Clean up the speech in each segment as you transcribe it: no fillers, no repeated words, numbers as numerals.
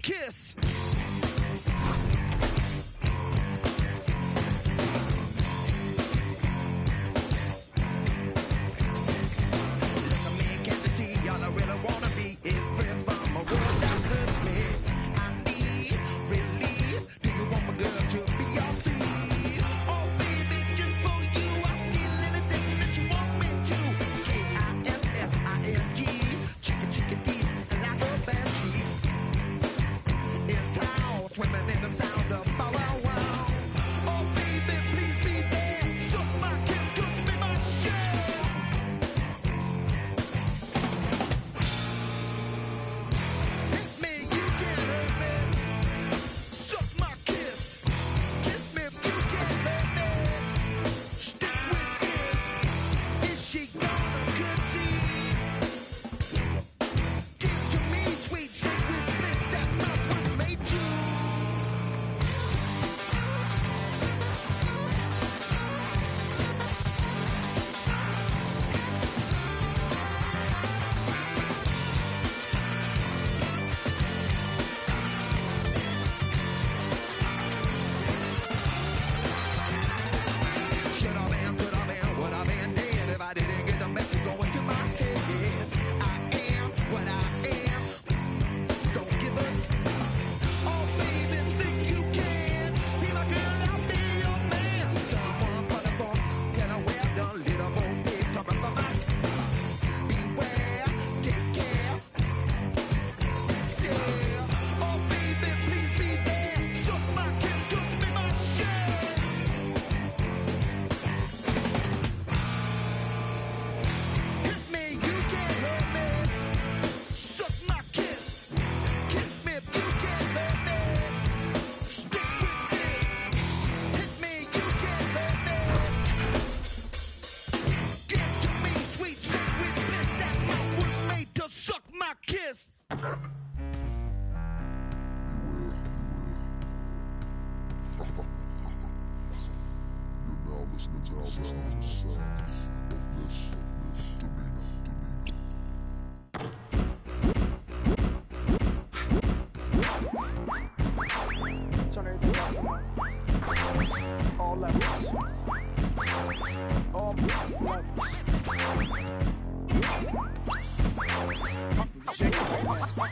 kiss. Turn everything up tonight. All levels. All levels. Shake it right now.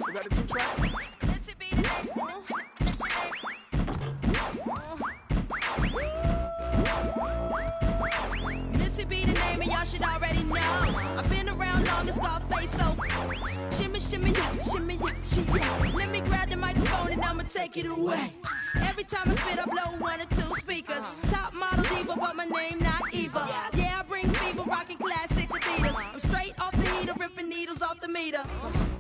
Is that a 2-track? Should already know. I've been around long as Scarface, so shimmy, shimmy, yeah, shimmy, yeah, she, yeah. Let me grab the microphone and I'ma take it away. Every time I spit, I blow 1 or 2 speakers. Top model diva, but my name not Eva. Yeah, I bring fever, rocking classic Adidas. I'm straight off the heater, ripping needles off the meter.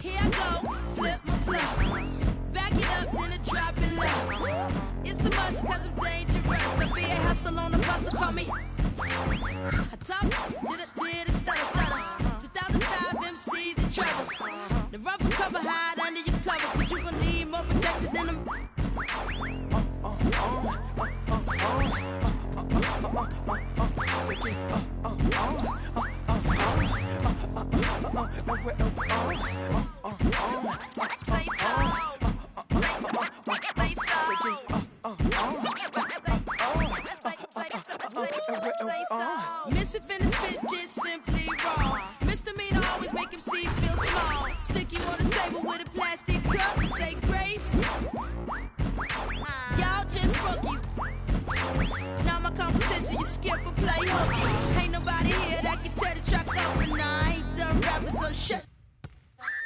Here I go, flip my flow. Back it up, then I drop it low. It's a must, cause I'm dangerous. I be a hustle on the bus to call me. I talk, did it, stutter. 2005 MCs in trouble. The rougher cover, hide under your covers, cause you gon' need more protection than them. Missy finna spit just simply wrong. Misdemeanor always make MCs feel small. Stick you on the table with a plastic cup. Say grace. Y'all just rookies. Now my competition, you skip or play hooky. Ain't nobody here that can tear the track up, and I ain't done rapping, so shut.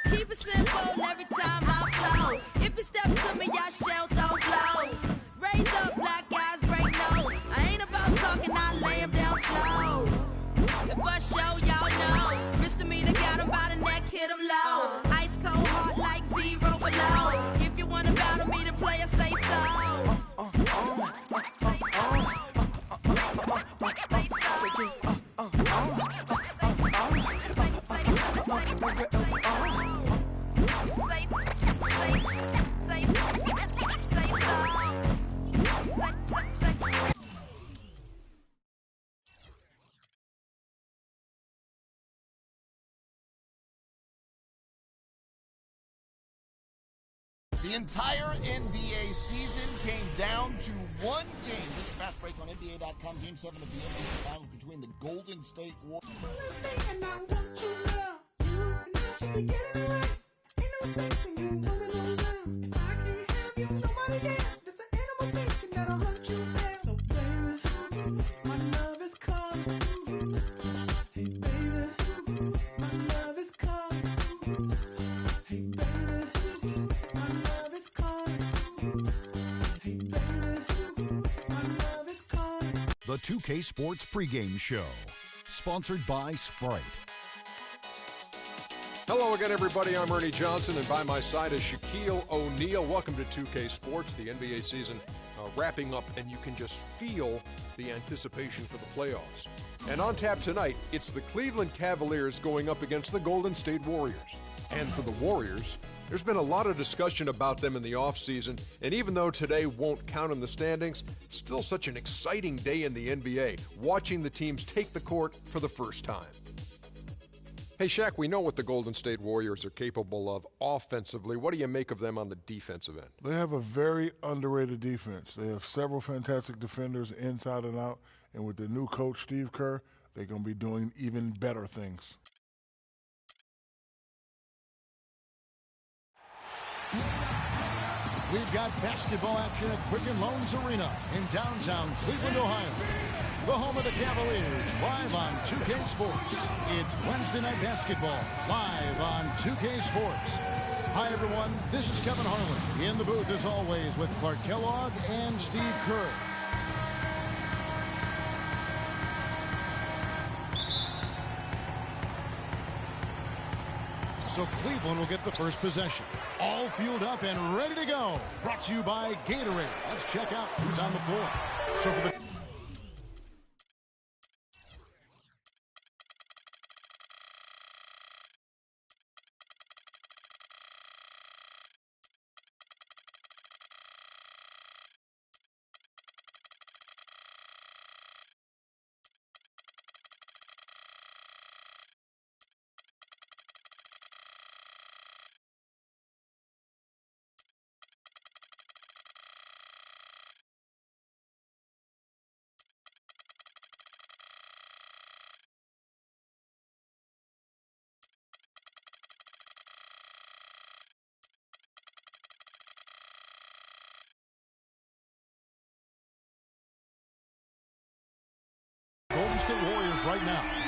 Keep it simple every time I flow. If you step to me, I shall throw blows. Raise up, black guys break nose. I ain't about talking, I lay him down slow. If I show, y'all know. Misdemeanor got him by the neck, hit him low. Ice cold, heart like 0 below. If you wanna battle me, the player say so. Say so. The entire NBA season came down to one game. This is Fast Break on NBA.com. Game 7 of the NBA Finals between the Golden State Warriors. The 2K Sports pregame show, sponsored by Sprite. Hello again, everybody. I'm Ernie Johnson, and by my side is Shaquille O'Neal. Welcome to 2K Sports, the NBA season wrapping up, and you can just feel the anticipation for the playoffs. And on tap tonight, it's the Cleveland Cavaliers going up against the Golden State Warriors. And for the Warriors, there's been a lot of discussion about them in the offseason, and even though today won't count in the standings, still such an exciting day in the NBA, watching the teams take the court for the first time. Hey, Shaq, we know what the Golden State Warriors are capable of offensively. What do you make of them on the defensive end? They have a very underrated defense. They have several fantastic defenders inside and out, and with the new coach, Steve Kerr, they're going to be doing even better things. We've got basketball action at Quicken Loans Arena in downtown Cleveland, Ohio. The home of the Cavaliers, live on 2K Sports. It's Wednesday Night Basketball, live on 2K Sports. Hi, everyone. This is Kevin Harlan. In the booth, as always, with Clark Kellogg and Steve Kerr. So Cleveland will get the first possession. All fueled up and ready to go. Brought to you by Gatorade. Let's check out who's on the floor. So for the Golden State Warriors right now.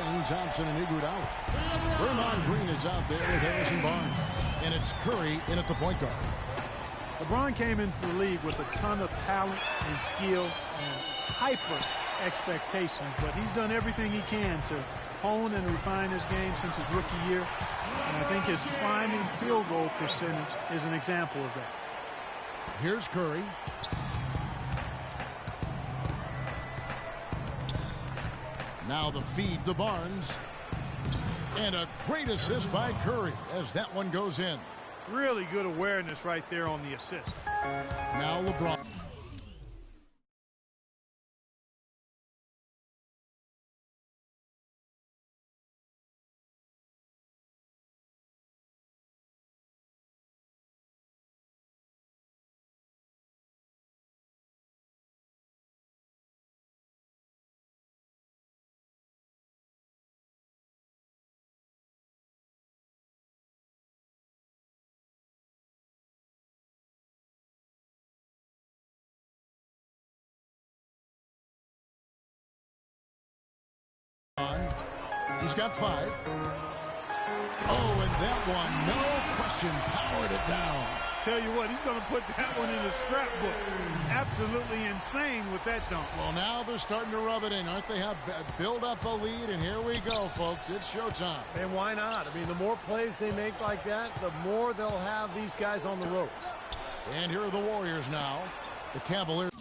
Lane Thompson and Iguodala. Draymond Green is out there with Harrison Barnes. And it's Curry in at the point guard. LeBron came into the league with a ton of talent and skill and hyper expectations, but he's done everything he can to hone and refine his game since his rookie year. And I think his climbing field goal percentage is an example of that. Here's Curry. Now the feed to Barnes. And a great assist by Curry as that one goes in. Really good awareness right there on the assist. Now LeBron. He's got 5. Oh, and that one, no question, powered it down. Tell you what, he's going to put that one in the scrapbook. Absolutely insane with that dunk. Well, now they're starting to rub it in, aren't they? Have build up a lead, and here we go, folks. It's showtime. And why not? I mean, the more plays they make like that, the more they'll have these guys on the ropes. And here are the Warriors now. The Cavaliers.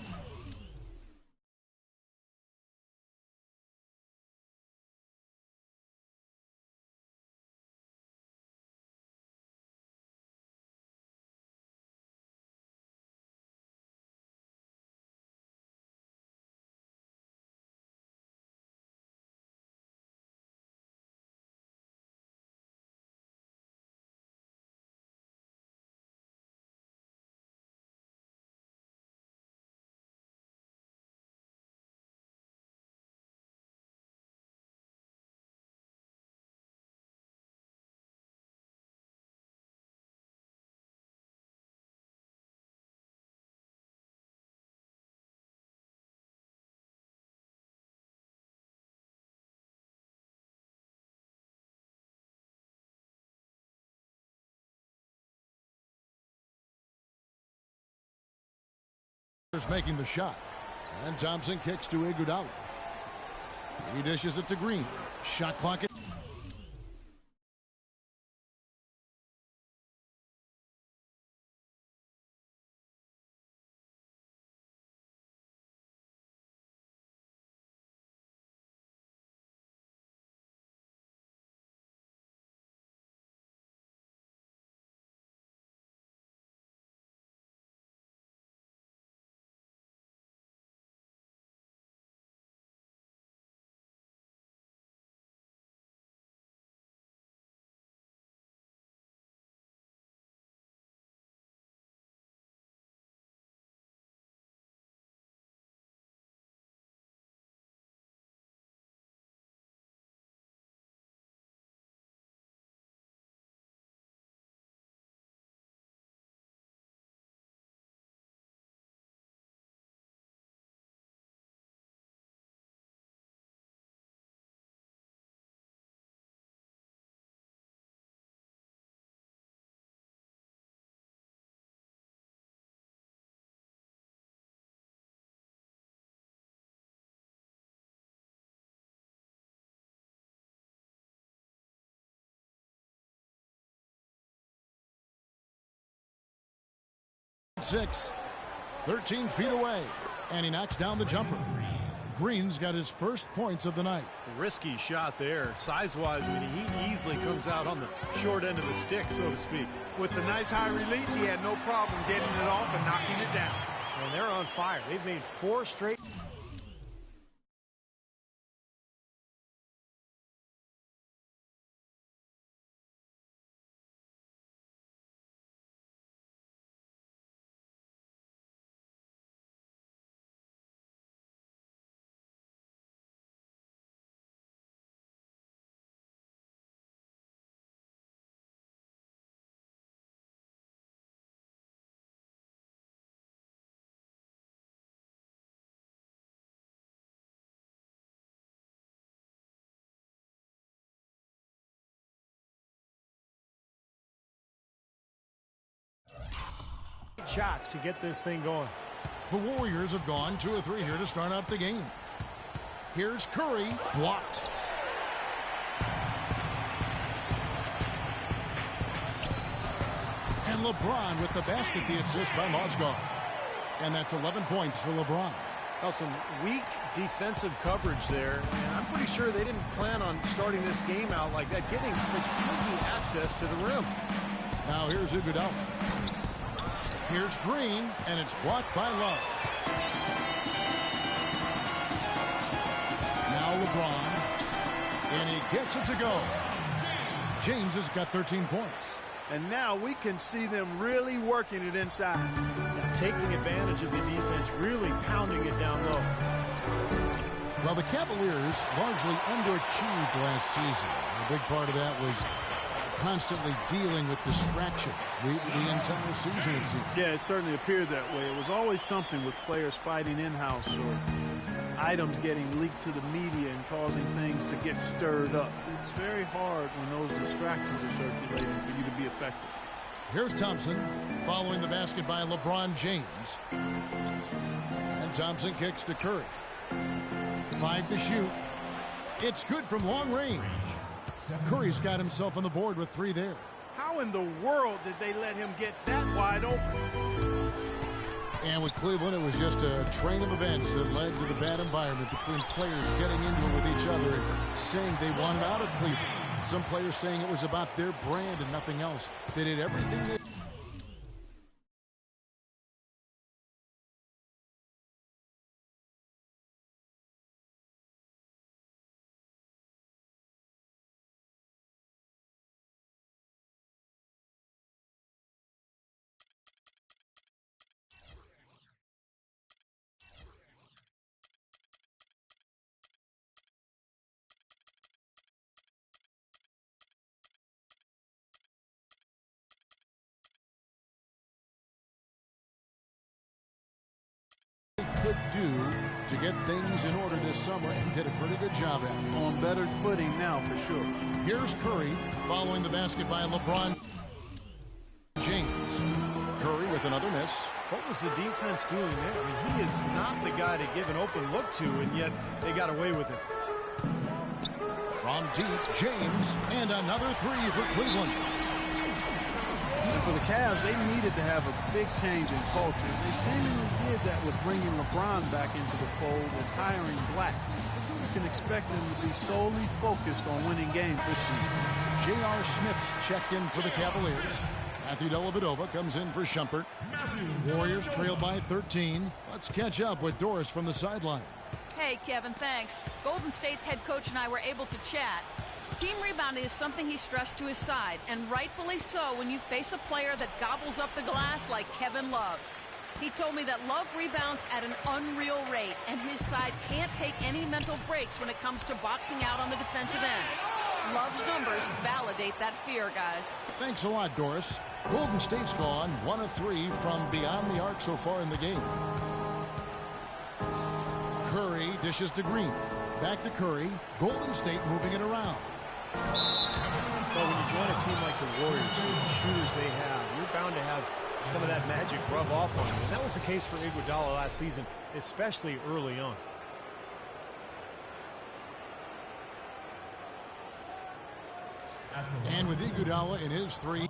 Making the shot. And Thompson kicks to Iguodala. He dishes it to Green. Shot clock. Six, 13 feet away, and he knocks down the jumper. Green's got his first points of the night. Risky shot there. Size-wise, I mean, he easily comes out on the short end of the stick, so to speak. With the nice high release, he had no problem getting it off and knocking it down. And they're on fire. They've made 4 straight. great shots to get this thing going. The Warriors have gone 2 of 3 here to start out the game. Here's Curry, blocked. And LeBron with the basket, the assist by Mozgov. And that's 11 points for LeBron. Now some weak defensive coverage there, and I'm pretty sure they didn't plan on starting this game out like that, getting such easy access to the rim. Now here's Iguodala. Here's Green, and it's blocked by Love. Now LeBron, and he gets it to go. James has got 13 points. And now we can see them really working it inside. Now taking advantage of the defense, really pounding it down low. Well, the Cavaliers largely underachieved last season. A big part of that was constantly dealing with distractions the entire season, it seems. Yeah, it certainly appeared that way. It was always something with players fighting in-house or items getting leaked to the media and causing things to get stirred up. It's very hard when those distractions are circulating for you to be effective. Here's Thompson following the basket by LeBron James. And Thompson kicks to Curry. 5 to shoot. It's good from long range. Curry's got himself on the board with 3 there. How in the world did they let him get that wide open? And with Cleveland, it was just a train of events that led to the bad environment between players getting into it with each other and saying they wanted out of Cleveland. Some players saying it was about their brand and nothing else. They did everything they... could do to get things in order this summer, and did a pretty good job at it. On better footing now, for sure. Here's Curry following the basket by LeBron James. Curry with another miss. What was the defense doing there? I mean, he is not the guy to give an open look to, and yet they got away with it. From deep, James, and another 3 for Cleveland. For the Cavs, they needed to have a big change in culture. They seemingly did that with bringing LeBron back into the fold and hiring Black. You can expect them to be solely focused on winning games this season. J.R. Smith's checked in for the Cavaliers. Matthew Dellavedova comes in for Shumpert. Warriors trail by 13. Let's catch up with Doris from the sideline. Hey, Kevin, thanks. Golden State's head coach and I were able to chat. Team rebounding is something he stressed to his side, and rightfully so when you face a player that gobbles up the glass like Kevin Love. He told me that Love rebounds at an unreal rate, and his side can't take any mental breaks when it comes to boxing out on the defensive end. Love's numbers validate that fear, guys. Thanks a lot, Doris. Golden State's gone 1 of 3 from beyond the arc so far in the game. Curry dishes to Green. Back to Curry. Golden State moving it around. So when you join a team like the Warriors, the shooters they have, you're bound to have some of that magic rub off on you. And that was the case for Iguodala last season, especially early on. And with Iguodala in his 3.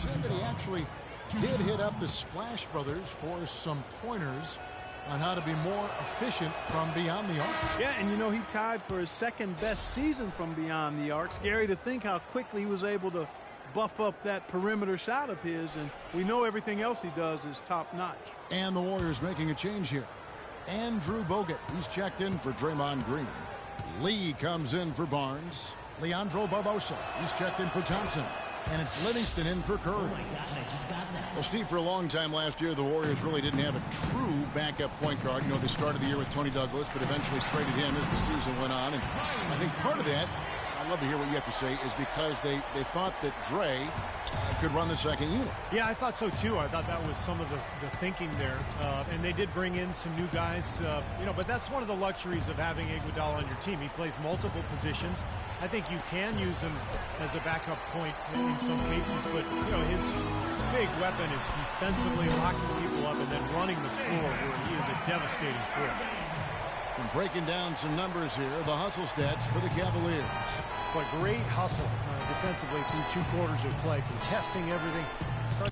said that he actually did hit up the Splash Brothers for some pointers on how to be more efficient from beyond the arc. Yeah, and you know, he tied for his second best season from beyond the arc. Scary to think how quickly he was able to buff up that perimeter shot of his, and we know everything else he does is top-notch. And the Warriors making a change here. Andrew Bogut, he's checked in for Draymond Green. Lee comes in for Barnes. Leandro Barbosa, he's checked in for Thompson. And it's Livingston in for Curry. Well, Steve, for a long time last year, the Warriors really didn't have a true backup point guard. You know, they started the year with Tony Douglas, but eventually traded him as the season went on. And I think part of that, I'd love to hear what you have to say, is because they thought that Dre could run the second unit. Yeah, I thought so too. I thought that was some of the thinking there. And they did bring in some new guys, you know, but that's one of the luxuries of having Iguodala on your team. He plays multiple positions. I think you can use him as a backup point in some cases, but you know, his big weapon is defensively locking people up and then running the floor where he is a devastating force. And breaking down some numbers here, the hustle stats for the Cavaliers. But great hustle defensively through 2 quarters of play, contesting everything. Start